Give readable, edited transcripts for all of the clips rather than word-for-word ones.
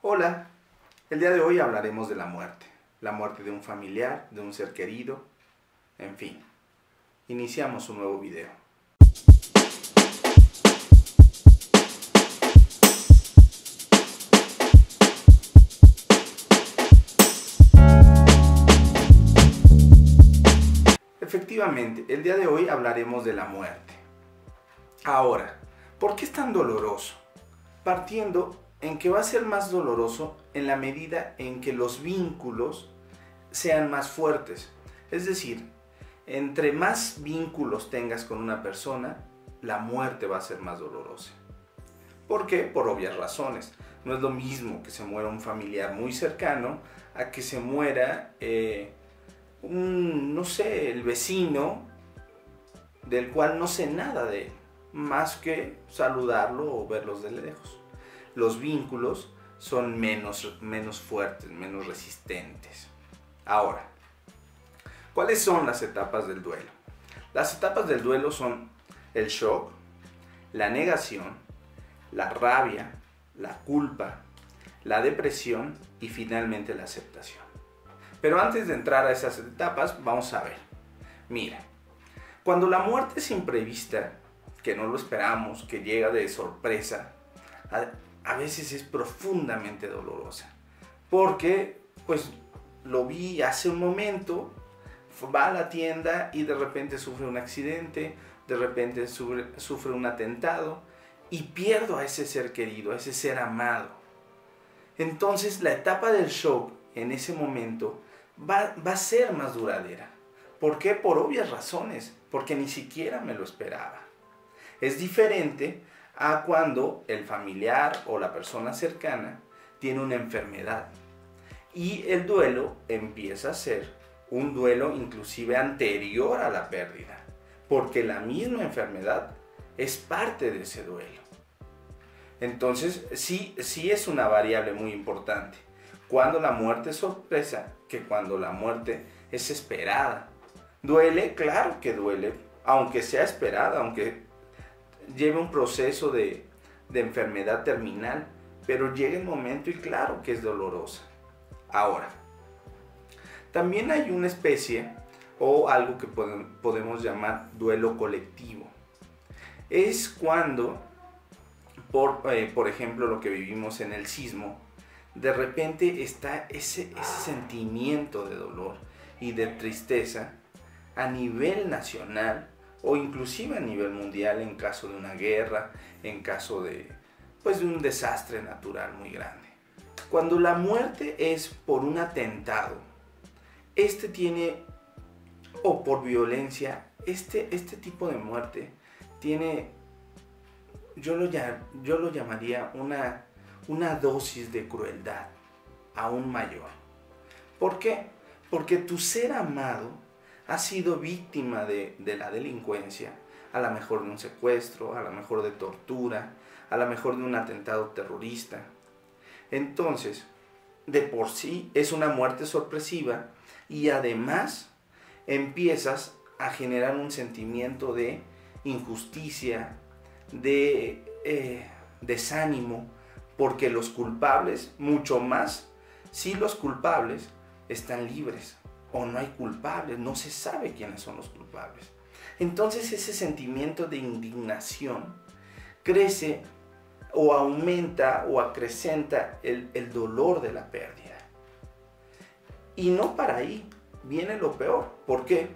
Hola, el día de hoy hablaremos de la muerte de un familiar, de un ser querido, en fin. Iniciamos un nuevo video. Efectivamente, el día de hoy hablaremos de la muerte. Ahora, ¿por qué es tan doloroso? Partiendo en que va a ser más doloroso en la medida en que los vínculos sean más fuertes. Es decir, entre más vínculos tengas con una persona, la muerte va a ser más dolorosa. ¿Por qué? Por obvias razones. No es lo mismo que se muera un familiar muy cercano a que se muera, no sé, el vecino del cual no sé nada de él, más que saludarlo o verlos de lejos. Los vínculos son menos fuertes, menos resistentes. Ahora, ¿cuáles son las etapas del duelo? Las etapas del duelo son el shock, la negación, la rabia, la culpa, la depresión y finalmente la aceptación. Pero antes de entrar a esas etapas, vamos a ver. Mira, cuando la muerte es imprevista, que no lo esperamos, que llega de sorpresa, a veces es profundamente dolorosa. Porque, pues, lo vi hace un momento, va a la tienda y de repente sufre un accidente, de repente sufre un atentado y pierdo a ese ser querido, a ese ser amado. Entonces la etapa del shock en ese momento va a ser más duradera. ¿Por qué? Por obvias razones, porque ni siquiera me lo esperaba. Es diferente a cuando el familiar o la persona cercana tiene una enfermedad y el duelo empieza a ser un duelo inclusive anterior a la pérdida, porque la misma enfermedad es parte de ese duelo. Entonces sí es una variable muy importante cuando la muerte es sorpresa que cuando la muerte es esperada. ¿Duele? Claro que duele, aunque sea esperada, aunque lleve un proceso de enfermedad terminal, pero llega el momento y claro que es dolorosa. Ahora, también hay una especie o algo que podemos llamar duelo colectivo. Es cuando, por ejemplo, lo que vivimos en el sismo, de repente está ese sentimiento de dolor y de tristeza a nivel nacional o inclusive a nivel mundial en caso de una guerra, en caso de un desastre natural muy grande. Cuando la muerte es por un atentado, o por violencia, este tipo de muerte tiene, yo lo llamaría una dosis de crueldad aún mayor. ¿Por qué? Porque tu ser amado ha sido víctima de la delincuencia, a lo mejor de un secuestro, a lo mejor de tortura, a lo mejor de un atentado terrorista. Entonces, de por sí es una muerte sorpresiva y además empiezas a generar un sentimiento de injusticia, de desánimo, porque los culpables, mucho más si los culpables están libres o no hay culpables, no se sabe quiénes son los culpables. Entonces ese sentimiento de indignación crece o aumenta o acrecenta el dolor de la pérdida. Y no para ahí, viene lo peor. ¿Por qué?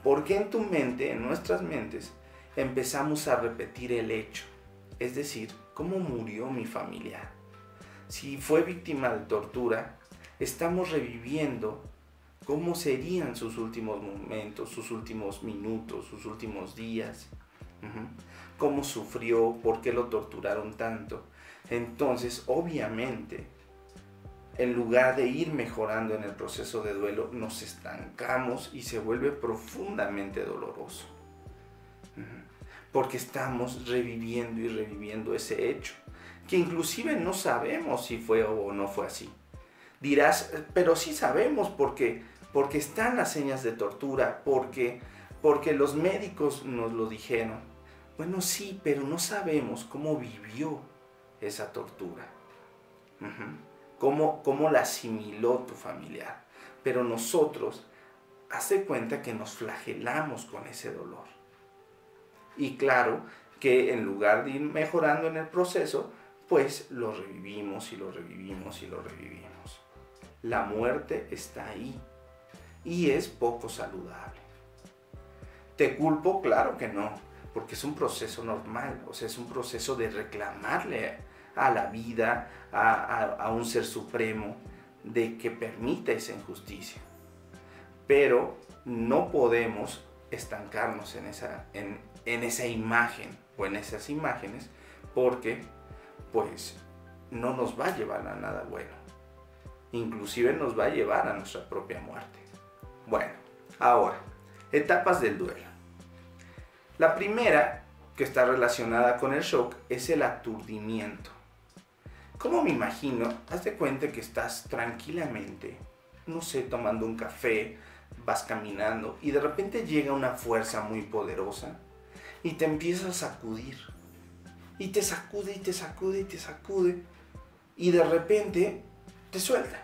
Porque en tu mente, en nuestras mentes, empezamos a repetir el hecho. Es decir, ¿cómo murió mi familiar? Si fue víctima de tortura, estamos reviviendo cómo serían sus últimos momentos, sus últimos minutos, sus últimos días. Cómo sufrió, por qué lo torturaron tanto. Entonces, obviamente, en lugar de ir mejorando en el proceso de duelo, nos estancamos y se vuelve profundamente doloroso. Porque estamos reviviendo y reviviendo ese hecho, que inclusive no sabemos si fue o no fue así. Dirás, pero sí sabemos porque están las señas de tortura, porque los médicos nos lo dijeron. Bueno, sí, pero no sabemos cómo vivió esa tortura. cómo la asimiló tu familiar. Pero nosotros, hace cuenta que nos flagelamos con ese dolor. Y claro que en lugar de ir mejorando en el proceso, pues lo revivimos y lo revivimos y lo revivimos. La muerte está ahí y es poco saludable. ¿Te culpo? Claro que no, porque es un proceso normal, o sea, es un proceso de reclamarle a la vida, a un ser supremo, de que permita esa injusticia. Pero no podemos estancarnos en esa imagen o en esas imágenes, porque pues no nos va a llevar a nada bueno. Inclusive nos va a llevar a nuestra propia muerte. Bueno, ahora, etapas del duelo. La primera, que está relacionada con el shock, es el aturdimiento. ¿Cómo me imagino? Haz de cuenta que estás tranquilamente, no sé, tomando un café, vas caminando y de repente llega una fuerza muy poderosa y te empieza a sacudir. Y te sacude y te sacude y te sacude y de repente te suelta.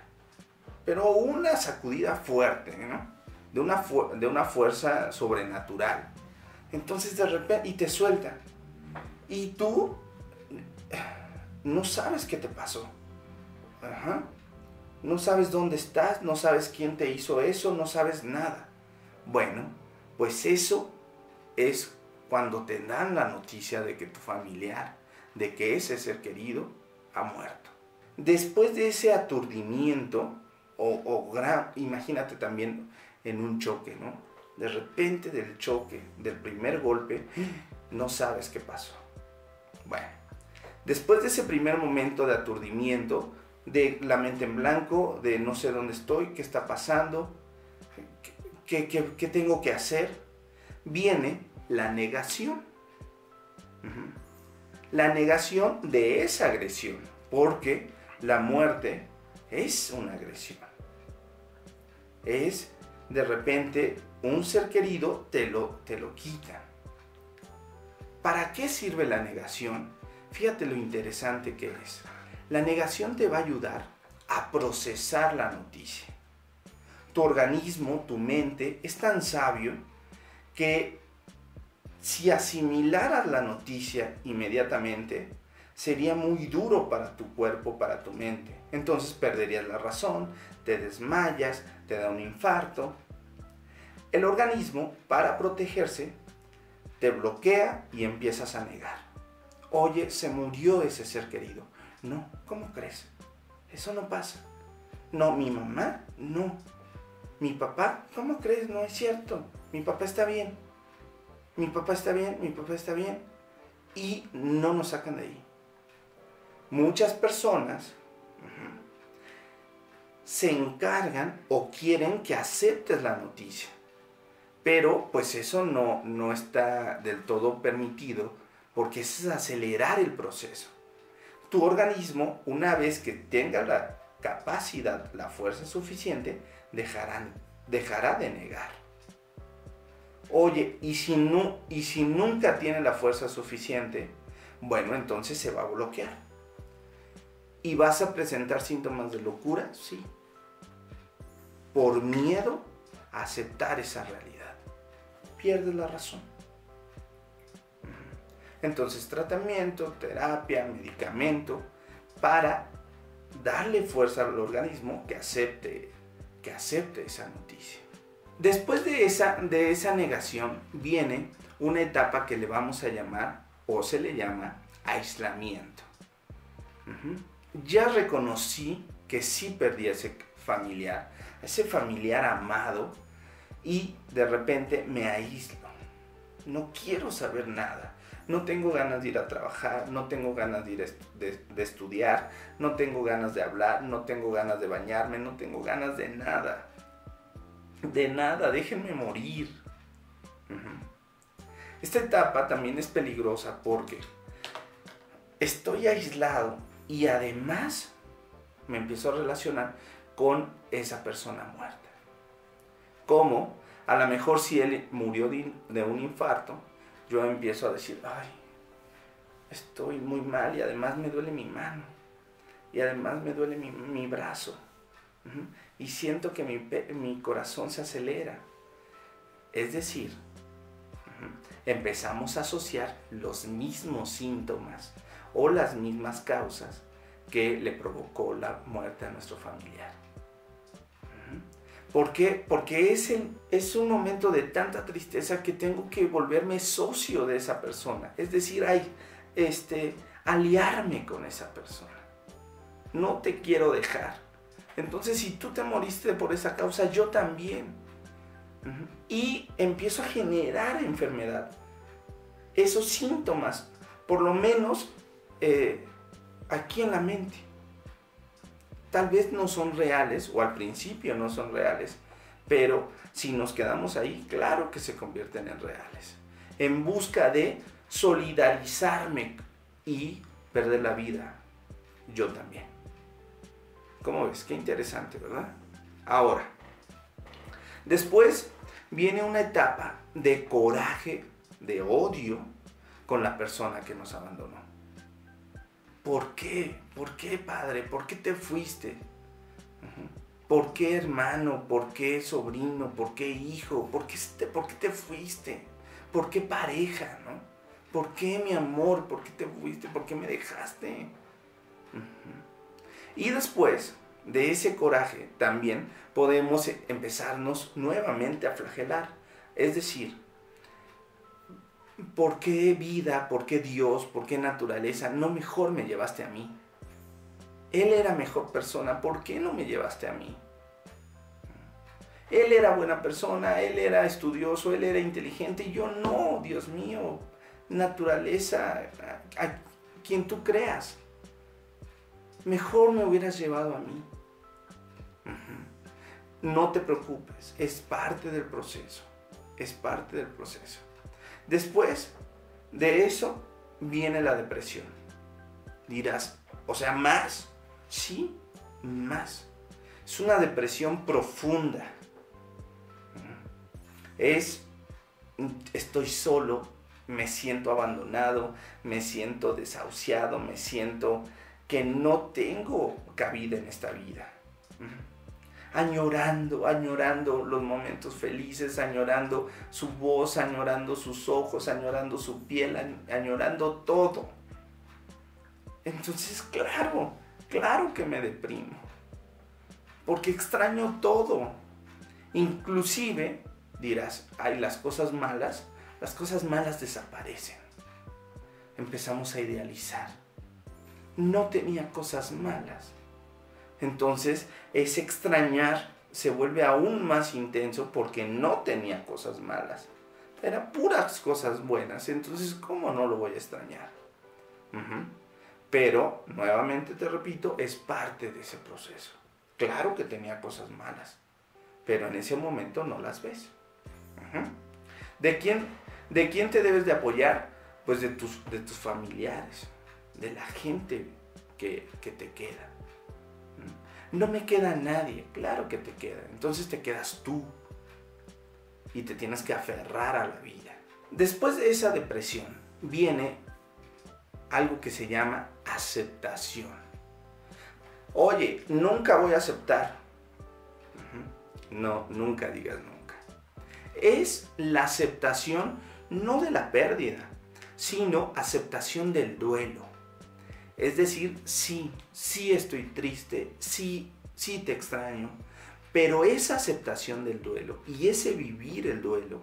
Pero una sacudida fuerte, ¿no? De una fuerza sobrenatural. Entonces de repente, y te suelta. Y tú no sabes qué te pasó. Ajá. No sabes dónde estás, no sabes quién te hizo eso, no sabes nada. Bueno, pues eso es cuando te dan la noticia de que tu familiar, de que ese ser querido ha muerto. Después de ese aturdimiento, imagínate también en un choque, ¿no? De repente del choque, del primer golpe, no sabes qué pasó. Bueno, después de ese primer momento de aturdimiento, de la mente en blanco, de no sé dónde estoy, qué está pasando, qué tengo que hacer, viene la negación. La negación de esa agresión, porque la muerte es una agresión. Es de repente un ser querido te lo quita. ¿Para qué sirve la negación? Fíjate lo interesante que es. La negación te va a ayudar a procesar la noticia. Tu organismo, tu mente, es tan sabio que si asimilaras la noticia inmediatamente, sería muy duro para tu cuerpo, para tu mente. Entonces perderías la razón, te desmayas, te da un infarto. El organismo, para protegerse, te bloquea y empiezas a negar. Oye, se murió ese ser querido. No, ¿cómo crees? Eso no pasa. No, mi mamá, no. Mi papá, ¿cómo crees? No es cierto. Mi papá está bien. Mi papá está bien, mi papá está bien. Y no nos sacan de ahí. Muchas personas se encargan o quieren que aceptes la noticia. Pero pues eso no está del todo permitido, porque es acelerar el proceso. Tu organismo, una vez que tenga la capacidad, la fuerza suficiente, dejará de negar. Oye, ¿y si nunca tiene la fuerza suficiente? Bueno, entonces se va a bloquear. ¿Y vas a presentar síntomas de locura? Sí. Por miedo a aceptar esa realidad. Pierdes la razón. Entonces, tratamiento, terapia, medicamento, para darle fuerza al organismo que acepte esa noticia. Después de esa negación viene una etapa que le vamos a llamar, o se le llama, aislamiento. Ya reconocí que sí perdí a ese familiar amado, y de repente me aíslo. No quiero saber nada. No tengo ganas de ir a trabajar, no tengo ganas de ir de estudiar, no tengo ganas de hablar, no tengo ganas de bañarme, no tengo ganas de nada. De nada, déjenme morir. Esta etapa también es peligrosa porque estoy aislado y además me empiezo a relacionar con esa persona muerta. ¿Cómo? A lo mejor si él murió de un infarto, yo empiezo a decir, ay, estoy muy mal y además me duele mi mano. y además me duele mi brazo. Y siento que mi corazón se acelera. Es decir, empezamos a asociar los mismos síntomas o las mismas causas que le provocó la muerte a nuestro familiar. ¿Por qué? Porque es un momento de tanta tristeza que tengo que volverme socio de esa persona. Es decir, aliarme con esa persona. No te quiero dejar. Entonces, si tú te moriste por esa causa, yo también. Y empiezo a generar enfermedad. Esos síntomas, por lo menos aquí en la mente. Tal vez no son reales, o al principio no son reales, pero si nos quedamos ahí, claro que se convierten en reales. En busca de solidarizarme y perder la vida, yo también. ¿Cómo ves? Qué interesante, ¿verdad? Ahora, después viene una etapa de coraje, de odio con la persona que nos abandonó. ¿Por qué? ¿Por qué, padre? ¿Por qué te fuiste? ¿Por qué, hermano? ¿Por qué, sobrino? ¿Por qué, hijo? ¿Por qué te fuiste? ¿Por qué, pareja? ¿No? ¿Por qué, mi amor? ¿Por qué te fuiste? ¿Por qué me dejaste? Y después de ese coraje también podemos empezarnos nuevamente a flagelar. Es decir, ¿por qué vida? ¿Por qué Dios? ¿Por qué naturaleza? No mejor me llevaste a mí. Él era mejor persona, ¿por qué no me llevaste a mí? Él era buena persona, él era estudioso, él era inteligente y yo no, Dios mío. Naturaleza, a quien tú creas. Mejor me hubieras llevado a mí. No te preocupes, es parte del proceso. Es parte del proceso. Después de eso viene la depresión. Dirás, o sea, ¿más? Sí, más. Es una depresión profunda. Estoy solo, me siento abandonado, me siento desahuciado, me siento que no tengo cabida en esta vida. Añorando los momentos felices, añorando su voz, añorando sus ojos, añorando su piel, añorando todo. Entonces, claro que me deprimo, porque extraño todo. Inclusive, dirás, las cosas malas desaparecen. Empezamos a idealizar. No tenía cosas malas. Entonces, ese extrañar se vuelve aún más intenso porque no tenía cosas malas. Eran puras cosas buenas. Entonces, ¿cómo no lo voy a extrañar? Pero, nuevamente te repito, es parte de ese proceso. Claro que tenía cosas malas, pero en ese momento no las ves. ¿De quién te debes de apoyar? Pues de tus familiares, de la gente que te queda. No me queda nadie, claro que te queda. Entonces te quedas tú y te tienes que aferrar a la vida. Después de esa depresión viene algo que se llama aceptación. Oye, nunca voy a aceptar. No, nunca digas nunca. Es la aceptación no de la pérdida, sino aceptación del duelo. Es decir, sí estoy triste, sí te extraño, pero esa aceptación del duelo y ese vivir el duelo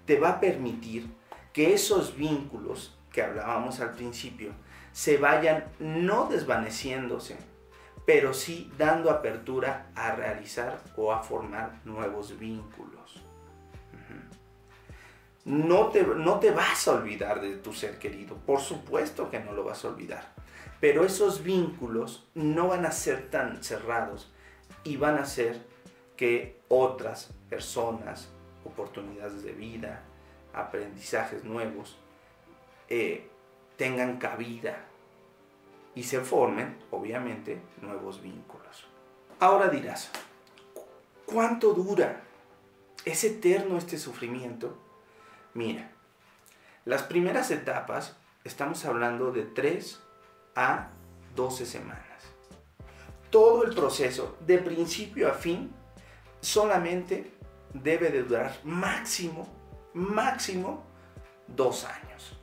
te va a permitir que esos vínculos que hablábamos al principio se vayan no desvaneciéndose, pero sí dando apertura a realizar o a formar nuevos vínculos. No te vas a olvidar de tu ser querido, por supuesto que no lo vas a olvidar. Pero esos vínculos no van a ser tan cerrados y van a hacer que otras personas, oportunidades de vida, aprendizajes nuevos, tengan cabida y se formen, obviamente, nuevos vínculos. Ahora dirás, ¿cuánto dura? ¿Es eterno este sufrimiento? Mira, las primeras etapas estamos hablando de 3 a 12 semanas. todo el proceso, de principio a fin, solamente debe de durar máximo 2 años.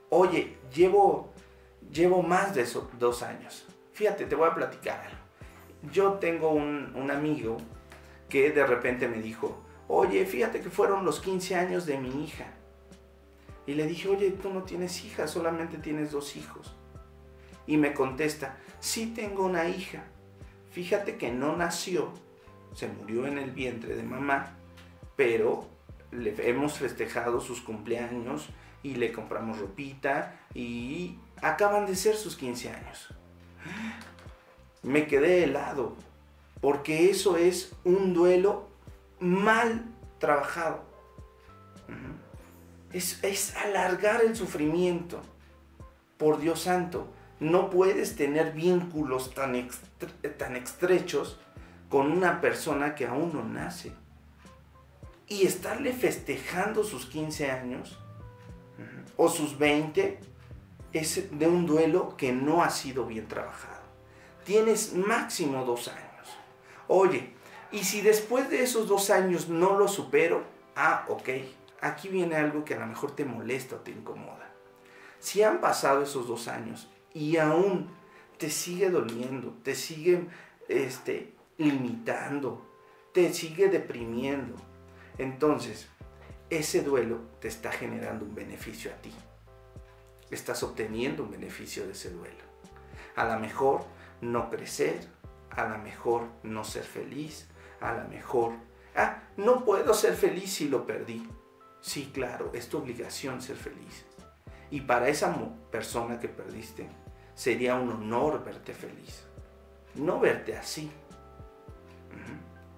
Oye, llevo más de esos 2 años. Fíjate, te voy a platicar algo. Yo tengo un amigo que de repente me dijo, oye, fíjate que fueron los 15 años de mi hija. Y le dije, oye, tú no tienes hija, solamente tienes 2 hijos. Y me contesta, sí tengo una hija. Fíjate que no nació, se murió en el vientre de mamá, pero le hemos festejado sus cumpleaños y le compramos ropita y acaban de ser sus 15 años. Me quedé helado, porque eso es un duelo mal trabajado. Es alargar el sufrimiento. Por Dios santo, no puedes tener vínculos tan estrechos con una persona que aún no nace. Y estarle festejando sus 15 años o sus 20 es de un duelo que no ha sido bien trabajado. Tienes máximo 2 años. Oye, y si después de esos 2 años no lo supero, ok, aquí viene algo que a lo mejor te molesta o te incomoda. Si han pasado esos 2 años y aún te sigue doliendo, te sigue limitando, te sigue deprimiendo, entonces ese duelo te está generando un beneficio a ti. Estás obteniendo un beneficio de ese duelo. A lo mejor no crecer, a lo mejor no ser feliz, a lo mejor, no puedo ser feliz si lo perdí. Sí, claro, es tu obligación ser feliz. Y para esa persona que perdiste, sería un honor verte feliz, no verte así.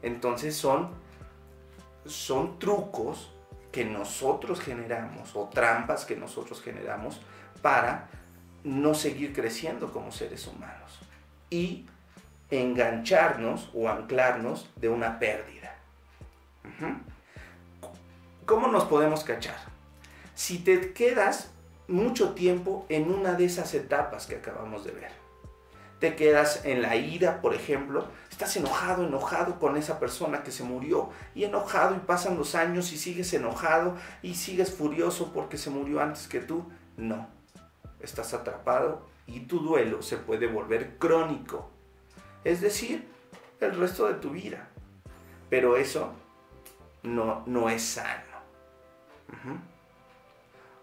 Entonces son trucos que nosotros generamos o trampas que nosotros generamos para no seguir creciendo como seres humanos y engancharnos o anclarnos de una pérdida. ¿Cómo nos podemos cachar? Si te quedas mucho tiempo en una de esas etapas que acabamos de ver. Te quedas en la ira, por ejemplo, estás enojado con esa persona que se murió y enojado y pasan los años y sigues enojado y sigues furioso porque se murió antes que tú. No, estás atrapado y tu duelo se puede volver crónico, es decir, el resto de tu vida. Pero eso no es sano.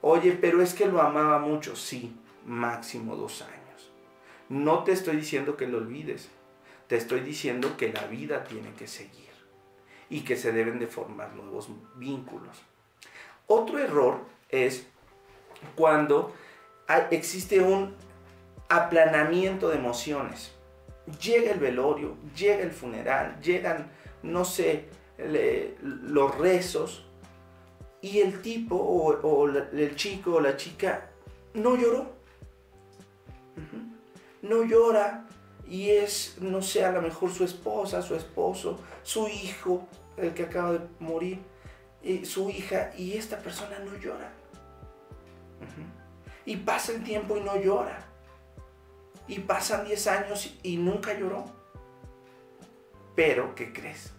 Oye, pero es que lo amaba mucho. Sí, máximo 2 años. No te estoy diciendo que lo olvides. Te estoy diciendo que la vida tiene que seguir y que se deben de formar nuevos vínculos. Otro error es cuando existe un aplanamiento de emociones. Llega el velorio, llega el funeral, llegan, no sé, los rezos, y el tipo o el chico o la chica no lloró. No llora y es, no sé, a lo mejor su esposa, su esposo, su hijo, el que acaba de morir, su hija, y esta persona no llora. Y pasa el tiempo y no llora. Y pasan 10 años y nunca lloró. Pero, ¿qué crees?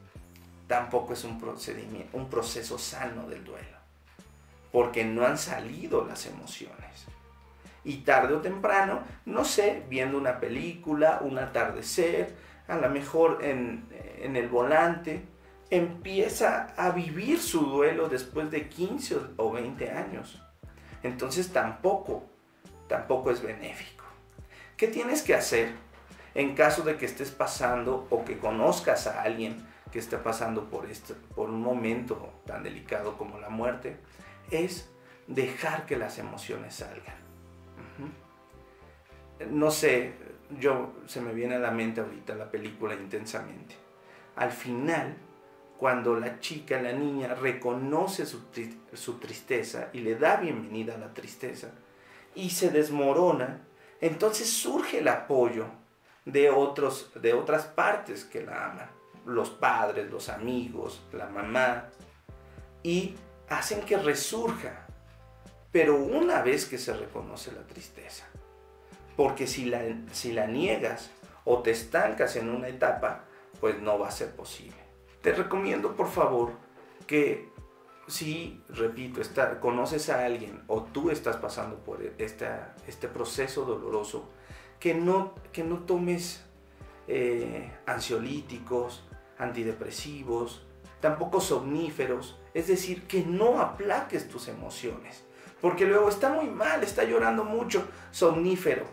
Tampoco es un proceso sano del duelo, porque no han salido las emociones. Y tarde o temprano, no sé, viendo una película, un atardecer, a lo mejor en el volante, empieza a vivir su duelo después de 15 o 20 años. Entonces tampoco es benéfico. ¿Qué tienes que hacer en caso de que estés pasando o que conozcas a alguien que está pasando por un momento tan delicado como la muerte? Es dejar que las emociones salgan. No sé, se me viene a la mente ahorita la película Intensamente. Al final, cuando la chica, la niña, reconoce su tristeza y le da bienvenida a la tristeza y se desmorona, entonces surge el apoyo de otras partes que la aman, los padres, los amigos, la mamá, y hacen que resurja, pero una vez que se reconoce la tristeza. Porque si la niegas o te estancas en una etapa, pues no va a ser posible. Te recomiendo, por favor, que si, repito, conoces a alguien o tú estás pasando por este proceso doloroso, que no tomes ansiolíticos, antidepresivos, tampoco somníferos, es decir, que no aplaques tus emociones, porque luego está muy mal, está llorando mucho, somnífero.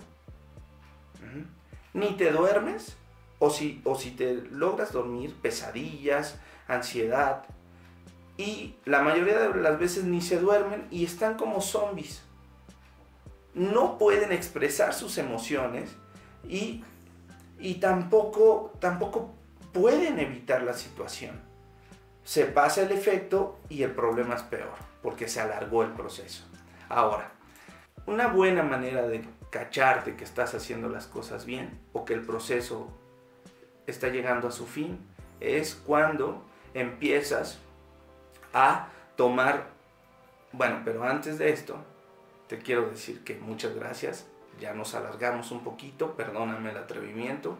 Ni te duermes, o si te logras dormir, pesadillas, ansiedad, y la mayoría de las veces ni se duermen y están como zombies. No pueden expresar sus emociones y tampoco pueden evitar la situación. Se pasa el efecto y el problema es peor, porque se alargó el proceso. Ahora, una buena manera de cacharte que estás haciendo las cosas bien o que el proceso está llegando a su fin es cuando empiezas a tomar, bueno, pero antes de esto, te quiero decir que muchas gracias, ya nos alargamos un poquito, perdóname el atrevimiento,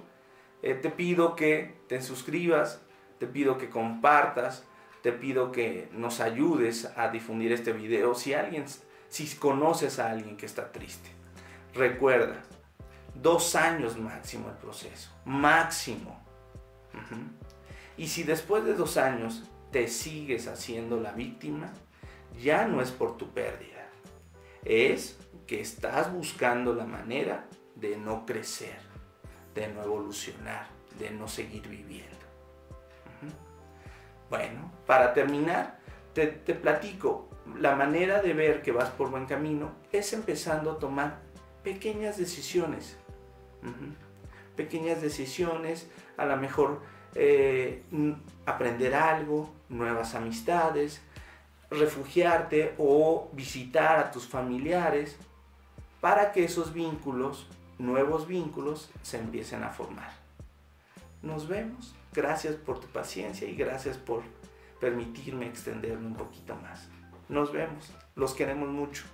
te pido que te suscribas, te pido que compartas, te pido que nos ayudes a difundir este video si conoces a alguien que está triste. Recuerda, 2 años máximo el proceso, máximo. Y si después de 2 años te sigues haciendo la víctima, ya no es por tu pérdida, es que estás buscando la manera de no crecer, de no evolucionar, de no seguir viviendo. Bueno, para terminar, te platico, la manera de ver que vas por buen camino es empezando a tomar pequeñas decisiones. Pequeñas decisiones, a lo mejor aprender algo, nuevas amistades, refugiarte o visitar a tus familiares para que esos vínculos, nuevos vínculos, se empiecen a formar. Nos vemos. Gracias por tu paciencia y gracias por permitirme extenderme un poquito más. Nos vemos. Los queremos mucho.